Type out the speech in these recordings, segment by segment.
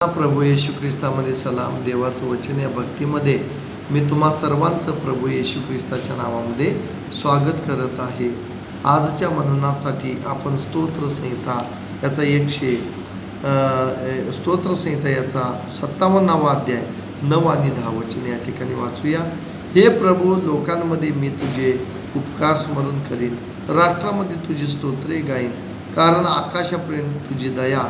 प्रभू येशू ख्रिस्तामध्ये सलाम. देवाचं वचन या भक्तीमध्ये मी तुम्हा सर्वांचं प्रभू येशू ख्रिस्ताच्या नावामध्ये स्वागत करत आहे. आजच्या मननासाठी आपण स्तोत्रसंहिता याचा स्तोत्रसंहिता याचा 57वा अध्याय 9 आणि 10 वचन या ठिकाणी वाचूया. हे प्रभू, लोकांमध्ये मी तुझे उपकार स्मरण करीन, राष्ट्रामध्ये तुझी स्तोत्रे गाईन, कारण आकाशापर्यंत तुझी दया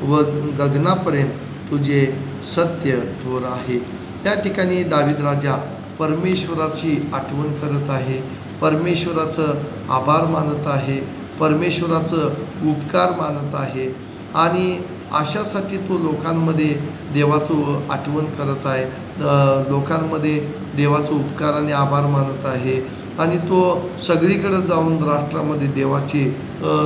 व गगनापर्यंत तुझे सत्य थोर आहे. त्या ठिकाणी दावीद राजा परमेश्वराची आठवण करत आहे, परमेश्वराचं आभार मानत आहे, परमेश्वराचं उपकार मानत आहे आणि अशासाठी तो लोकांमध्ये देवाचं आठवण करत आहे, लोकांमध्ये देवाचं उपकार आणि आभार मानत आहे आणि तो सगळीकडे जाऊन राष्ट्रामध्ये देवाची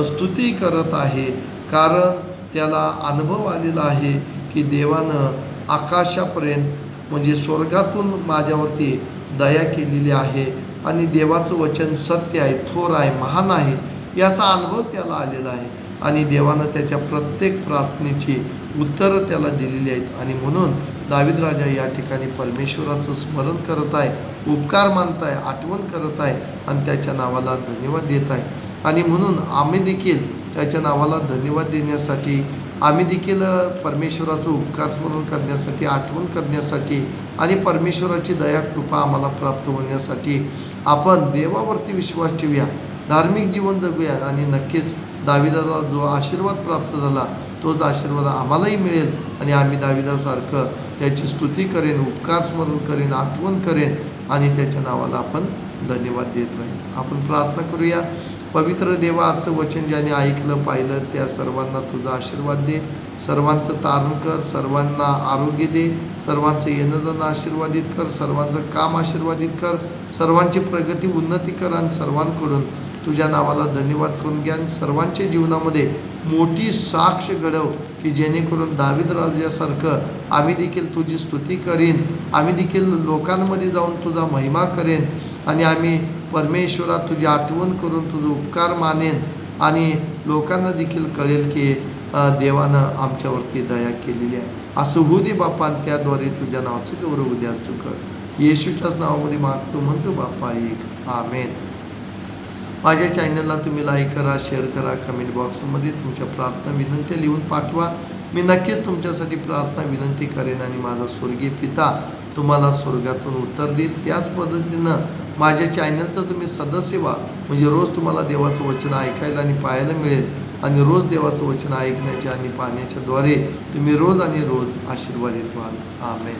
स्तुती करत आहे. कारण त्याला अनुभव आलेला आहे की देवानं आकाशापर्यंत म्हणजे स्वर्गातून माझ्यावरती दया केलेली आहे आणि देवाचं वचन सत्य आहे, थोर आहे, महान आहे, याचा अनुभव त्याला आलेला आहे आणि देवानं त्याच्या प्रत्येक प्रार्थनेची उत्तरं त्याला दिलेली आहेत. आणि म्हणून दावीद राजा या ठिकाणी परमेश्वराचं स्मरण करत आहे, उपकार मानत आहे, आठवण करत आहे आणि त्याच्या नावाला धन्यवाद देत आहे. आणि म्हणून आम्ही देखील त्याच्या नावाला धन्यवाद देण्यासाठी, आम्ही देखील परमेश्वराचं उपकार स्मरण करण्यासाठी, आठवण करण्यासाठी आणि परमेश्वराची दया कृपा आम्हाला प्राप्त होण्यासाठी आपण देवावरती विश्वास ठेवूया, धार्मिक जीवन जगूया आणि नक्कीच दाविदाला जो आशीर्वाद प्राप्त झाला तोच आशीर्वाद आम्हालाही मिळेल आणि आम्ही दाविदासारखं त्याची स्तुती करेन, उपकार स्मरण करेन, आठवण करेन आणि त्याच्या नावाला आपण धन्यवाद देत राहील. आपण प्रार्थना करूया. पवित्र देवा, आजचं वचन ज्याने ऐकलं पाहिलं त्या सर्वांना तुझा आशीर्वाद दे, सर्वांचं तारण कर, सर्वांना आरोग्य दे, सर्वांचं येणं जाणं आशीर्वादित कर, सर्वांचं काम आशीर्वादित कर, सर्वांची प्रगती उन्नती कर आणि सर्वांकडून तुझ्या नावाला धन्यवाद करून घ्या. सर्वांच्या जीवनामध्ये मोठी साक्ष घडव की जेणेकरून दावीद राजासारखं आम्ही देखील तुझी स्तुती करीन, आम्ही देखील लोकांमध्ये जाऊन तुझा महिमा करेन आणि आम्ही परमेश्वरा तुझी आठवण करून तुझं उपकार मानेन आणि लोकांना देखील कळेल की देवानं आमच्यावरती दया केलेली आहे. असं होऊ दे बाप्पा आणि त्याद्वारे तुझ्या नावाचं गौरव उद्यास तू कर. येशूच्याच नावामध्ये मागतो म्हणतो बाप्पा एक आमेन. माझ्या चॅनलला तुम्ही लाईक करा, शेअर करा, कमेंट बॉक्समध्ये तुमच्या प्रार्थना विनंत्या लिहून पाठवा. मी नक्कीच तुमच्यासाठी प्रार्थना विनंती करेन आणि माझा स्वर्गीय पिता तुम्हाला स्वर्गातून उत्तर देईल. त्याच पद्धतीनं माझ्या चॅनलचं तुम्ही सदस्य व्हा, म्हणजे रोज तुम्हाला देवाचं वचन ऐकायला आणि पाहायला मिळेल आणि रोज देवाचं वचन ऐकण्याच्या आणि पाहण्याच्याद्वारे तुम्ही रोज आणि रोज आशीर्वादित व्हाल. आमेन.